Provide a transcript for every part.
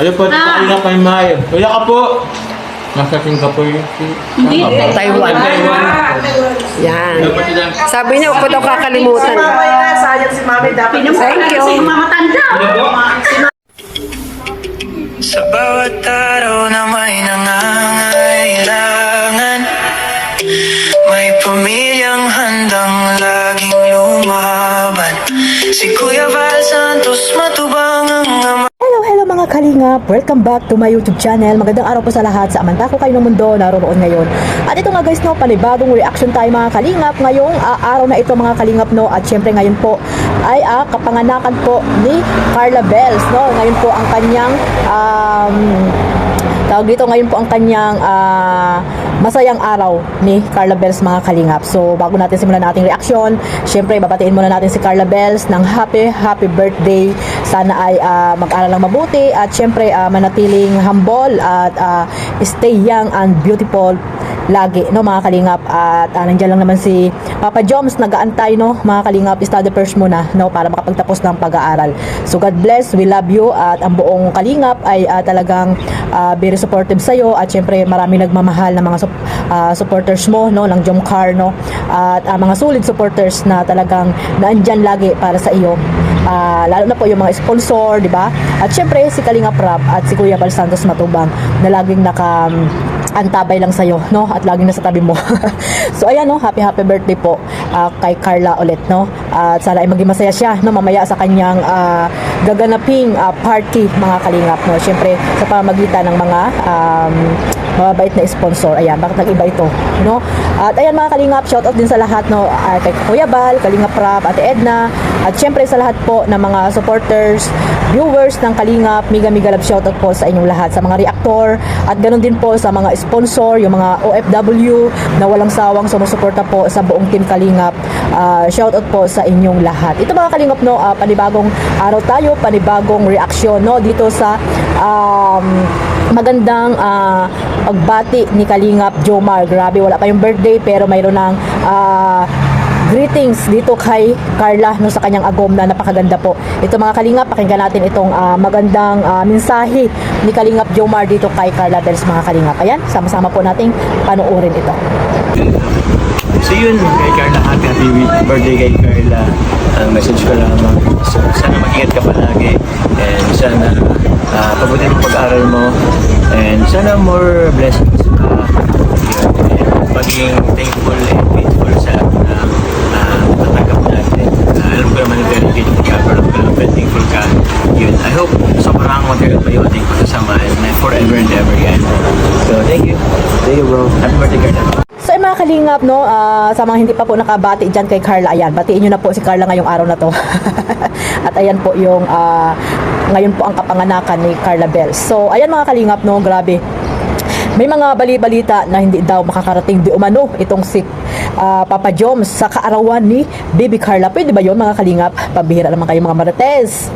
Ayun po, tayo na kay Maya. Kuya ka po. Nasa Singapore yun. Hindi. Taiwan. Yan. Dapat sila. Sabi niya, huwag ko daw kakalimutan. Mamaya, sayang si Mami. Dapat Thank you. Kasi mamatanda. Sa bawat araw na may nangangailangan, may pamilyang handang laging lumaban. Si Kuya Val Santos matubang ang ama. Hello mga kalingap! Welcome back to my YouTube channel. Magandang araw po sa lahat sa amantako kayo ng mundo naroon ngayon. At ito nga guys, no, panibagong reaction tayo mga kalingap. Ngayong araw na ito mga kalingap, no, at syempre ngayon po ay kapanganakan po ni Carla Bells, no. Ngayon po ang kanyang tawag dito, ngayon po ang kanyang masayang araw ni Carla Bells mga kalingap. So bago natin simulan ating reaction, syempre babatiin muna natin si Carla Bells ng happy birthday. Sana ay mag-aral lang mabuti at syempre manatiling humble at stay young and beautiful lagi, no mga kalingap. At nandiyan lang naman si Papa Joms nag-aantay, no mga kalingap. Study first muna, no, para makapagtapos ng pag-aaral. So God bless, we love you, at ang buong kalingap ay talagang very supportive sa'yo, at syempre marami nagmamahal na mga supporters mo, no, ng Jomcar, no, at mga solid supporters na talagang naandyan lagi para sa iyo. Lalo na po yung mga sponsor, di ba? At syempre si Kalingap Rap at si Kuya Val Santos Matubang na laging antabay lang sa'yo, no? At laging nasa tabi mo. So ayan, no, happy birthday po kay Carla ulit, no? At sana ay maging masaya siya, no, mamaya sa kanyang gaganaping party mga kalingap, no? Syempre sa pamamagitan ng mga mababait na sponsor. Ayan, bakit nag-iba ito, no? At ayan mga kalingap, shoutout din sa lahat, no, kay Kuya Val, Kalingap Rap, Ate Edna, at syempre sa lahat po ng mga supporters, viewers ng Kalingap. Mega love shoutout po sa inyong lahat, sa mga reactor, at ganoon din po sa mga sponsor, yung mga OFW na walang sawang sumusuporta po sa buong team Kalingap. Shoutout po sa inyong lahat. Ito mga Kalingap, no, panibagong araw tayo, panibagong reaction, no, dito sa magandang pagbati ni Kalingap Jomar. Grabe, wala pa yung birthday pero mayroon ng greetings dito kay Carla, no, sa kanyang agom na napakaganda po. Ito mga Kalingap, pakinggan natin itong magandang mensahe ni Kalingap Jomar dito kay Carla Bells mga Kalingap. Ayan, sama-sama po nating panoorin ito. So yun, kay Carla, happy birthday kay Carla. Ang message ko lamang, so, sana mag-ingat ka palagi, and sana pabutin yung pag-aaral mo, and sana more blessings and maging thankful and grateful sa natanggap natin. Alam ko naman na very grateful ka, pero thankful ka. Yun, I hope sobrang matagal pa yung ating pagkasamahan na forever and ever yan. So thank you bro, happy birthday Carla. So mga Kalingap, no, sa mga hindi pa po nakabati dyan kay Carla, ayan, batiin nyo na po si Carla ngayong araw na to. At ayan po yung ngayon po ang kapanganakan ni Carla Bells. So ayan mga Kalingap, no, grabe. May mga bali-balita na hindi daw makakarating di umano itong si Papa Joms sa kaarawan ni Baby Carla. Pwede ba yun mga Kalingap? Pabihira naman kayo mga marites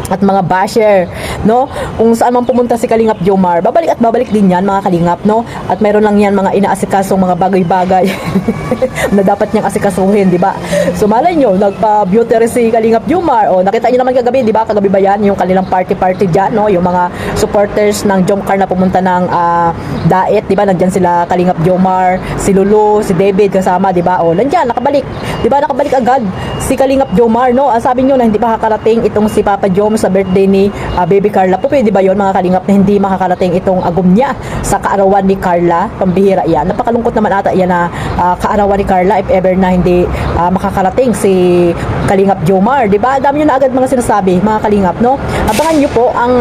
at mga basher, no? Kung saan man pumunta si Kalingap Jomar, babalik at babalik din yan mga Kalingap, no? At mayroon lang yan mga inaasikasong mga bagay-bagay na dapat niyang asikasuhin, di ba? So malay nyo, nagpa-beauty si Kalingap Jomar, o nakita nyo naman kagabi, di ba? Kagabi ba yan, yung kanilang party dyan, no? Yung mga supporters ng Jomcar na pumunta ng Daet, di ba? Nandyan sila Kalingap Jomar, si Lulu, si David kasama, di ba? O nandyan, nakabalik, di ba? Nakabalik agad si Kalingap Jomar, no? Sabi nyo na hindi pa kakarating itong si Papa Joms sa birthday ni Baby Carla. Po pwede ba yun mga Kalingap na hindi makakarating itong agom niya sa kaarawan ni Carla? Pambihira yan. Napakalungkot naman ata yan na kaarawan ni Carla if ever na hindi makakarating si Kalingap Jomar, di ba? Dami nyo na agad mga sinasabi mga Kalingap, no? Abangan nyo po ang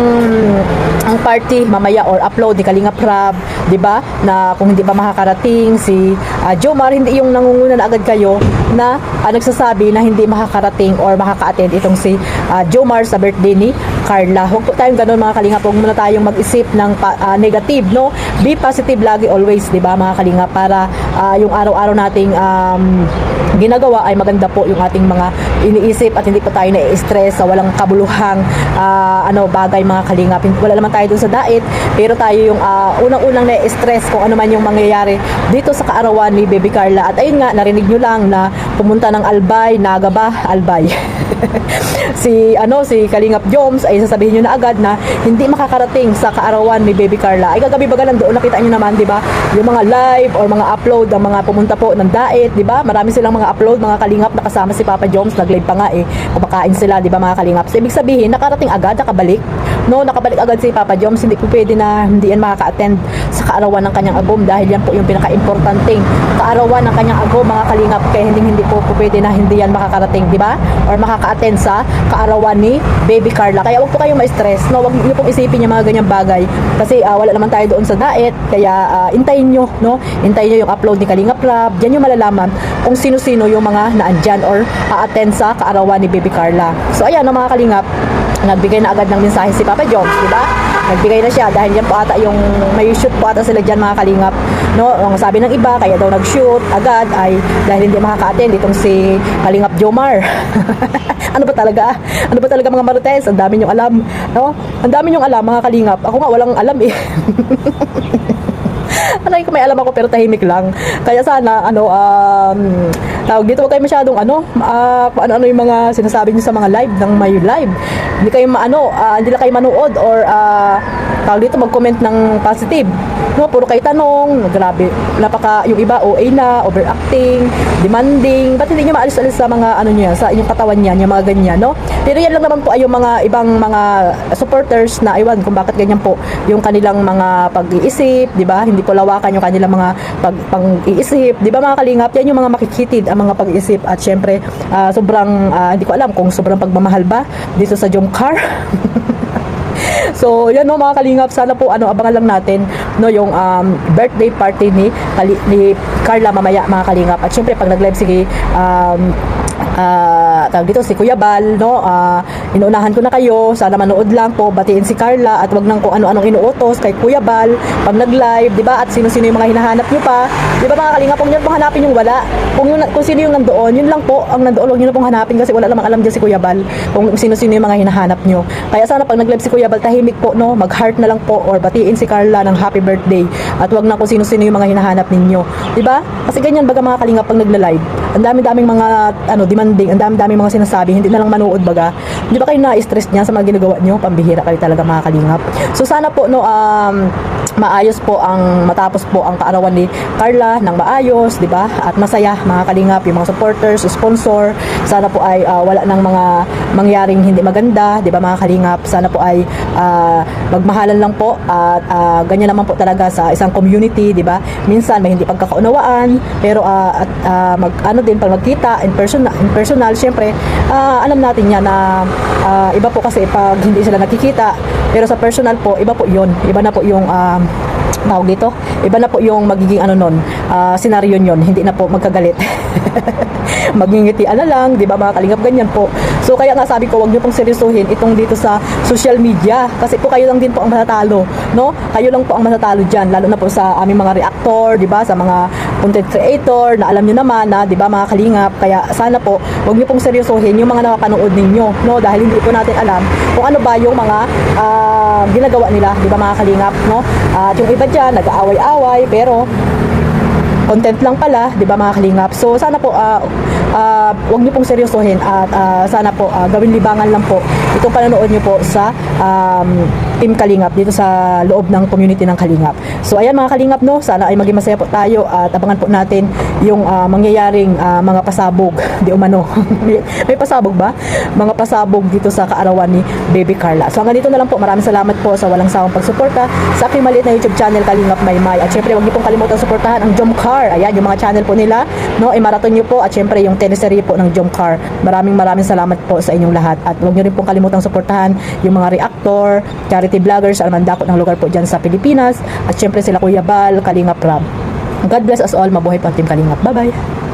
party mamaya or upload ni Kalingap Rab, di ba? Na kung hindi pa makakarating si Jomar, hindi yung nangunguna na agad kayo na nagsasabi na hindi makakarating or makaka-attend itong si Jomar sa birthday ni Carla. Huwag po tayong ganun mga Kalingap. Huwag muna tayong mag-isip ng negative, no? Be positive lagi always, di ba mga Kalingap? Para yung araw-araw nating ginagawa ay maganda po yung ating mga iniisip at hindi po tayo na-stress sa walang kabuluhang bagay mga Kalingap. Wala naman tayo dun sa Daet, pero tayo yung unang-unang na-stress kung ano man yung mangyayari dito sa kaarawan ni Baby Carla. At ayun nga, narinig nyo lang na pumunta ng Albay, Naga ba? Albay. si Kalingap Joms ay ay sasabihin nyo na agad na hindi makakarating sa kaarawan ni Baby Carla. Ay kagabi baga nandoon, nakita nyo naman, di ba? Yung mga live or mga upload ng mga pumunta po ng diet, di ba? Marami silang mga upload, mga kalingap na kasama si Papa Joms, nag-live pa nga kumakain sila, di ba mga kalingap? So ibig sabihin, nakarating agad, nakabalik. No, nakabalik agad si Papa Joms, hindi po pwede na hindi yan makaka-attend sa kaarawan ng kanyang agom dahil yan po yung pinaka-importanting kaarawan ng kanyang agom, mga kalingap. Kaya hindi po pwede na hindi yan makakarating, di ba? Or makaka-attend sa kaarawan ni Baby Carla. Kaya wag po kayong ma-stress, no? Wag niyo pong isipin yung mga ganyang bagay kasi wala naman tayo doon sa diet. Kaya intayin nyo, no? Intayin nyo yung upload ni Kalingap Rab. Diyan yung malalaman kung sino-sino yung mga naandyan or a-attend sa kaarawan ni Baby Carla. So ayan, no, mga kalingap, nagbigay na agad ng mensahe si Papa Joms, di ba? Nagbigay na siya dahil yan po ata yung may shoot po ata sila dyan, mga kalingap. No, ang sabi ng iba, kaya daw nag-shoot agad ay dahil hindi makaka-attend itong si Kalingap Jomar. Ano ba talaga? Ano ba talaga mga Marites? Ang dami nyong alam, no? Ang dami nyong alam, mga kalingap. Ako nga walang alam eh. Alay ko may alam ako pero tahimik lang. Kaya sana tawag dito, wag kayo masyadong kung ano yung mga sinasabi niyo sa mga live ng may live. Hindi kayo hindi lang kayo manood or tawag dito mag-comment ng positive. No, puro kayo tanong, grabe. Yung iba OA na, overacting, demanding. Ba't hindi niyo maalis-alis sa mga niya, sa inyong katawan niya, yung mga ganyan, no? Pero yan lang naman po ay yung mga ibang mga supporters na iwan kung bakit ganyan po yung kanilang mga pag-iisip, di ba? Hindi po lawakan yung kanilang mga pang-iisip, di ba mga kalingap? Yan yung mga makikitid ang mga pag-iisip at syempre sobrang hindi ko alam kung sobrang pagmamahal ba dito sa Jomcar. So, yan no mga kalingap, sana po abangan lang natin no yung birthday party ni Carla mamaya, mga kalingap. At syempre pag nag-live sige tawag dito si Kuya Bal, no, inuunahan ko na kayo, sana manood lang po, batiin si Carla at wag nang kung ano-anong inuutos kay Kuya Bal pag nag-live, di ba? At sino-sino yung mga hinahanap niyo pa, di ba mga kalingap? Kung yun pong hanapin yung wala, kung sino yung nandoon, yun lang po ang nandoon, wag niyo na pong hanapin kasi wala namang alam dyan si Kuya Bal kung sino-sino yung mga hinahanap niyo. Kaya sana pag nag-live si Kuya Bal, tahimik po, no, mag-heart na lang po or batiin si Carla ng happy birthday at wag na kung sino-sino yung mga hinahanap ninyo, di ba? Kasi ganyan baga mga kalingap pag nagla-live, ang dami-daming mga demanding, ang dami-daming mga sinasabi, hindi na lang manood baga. Hindi ba kayo na-stress niya sa mga ginagawa niyo? Pambihira kayo talaga, mga kalingap. So sana po no maayos po matapos po ang kaarawan ni Carla ng maayos, di ba? At masaya, mga kalingap, yung mga supporters, sponsor, sana po ay wala nang mga mangyaring hindi maganda, di ba mga kalingap? Sana po ay magmahalan lang po at ganyan naman po talaga sa isang community, di ba? Minsan may hindi pagkakaunawaan, pero pag magkita in personal, syempre alam natin yan na iba po kasi pag hindi sila nakikita, pero sa personal po iba po yun, iba na po yung tawag dito, iba na po yung magiging senaryo nyon, hindi na po magkagalit. Magingitian na lang, di ba mga kalingap, ganyan po. So kaya nga sabi ko, wag niyo pong seryosohin itong dito sa social media kasi po kayo lang din po ang matatalo, no? Kayo lang po ang matatalo diyan, lalo na po sa aming mga reactor, di ba, sa mga content creator na alam niyo naman na, di ba mga kalingap. Kaya sana po wag niyo pong seryosohin yung mga nakapanood ninyo, no, dahil hindi po natin alam kung ano ba yung mga ginagawa nila, di ba mga kalingap, no? At yung iba diyan nag-aaway-away pero content lang pala, di ba mga kalingap. So sana po wag niyo pong seryosohin at sana po gawin libangan lang po itong panonood niyo po sa Team Kalingap dito sa loob ng community ng Kalingap. So ayan mga kalingap, no, sana ay maging masaya po tayo at abangan po natin yung mangyayaring mga pasabog, di umano. May pasabog ba? Mga pasabog dito sa kaarawan ni Baby Carla. So hanggang dito na lang po, maraming salamat po sa walang sawang pagsuporta sa aking maliit na YouTube channel Kalingap Maymay. At syempre wag niyo pong kalimutan suportahan ang Jomcar. Ayan yung mga channel po nila, no, i-marathon niyo po at syempre yung teleserye po ng Jomcar. Maraming salamat po sa inyong lahat at wag niyo rin pong kalimutang suportahan yung mga reactor, charity vloggers, almandakot ng lugar po dyan sa Pilipinas at syempre sila Kuya Bal, Kalingap Rab. God bless us all, mabuhay po ang Team Kalingap. Bye bye.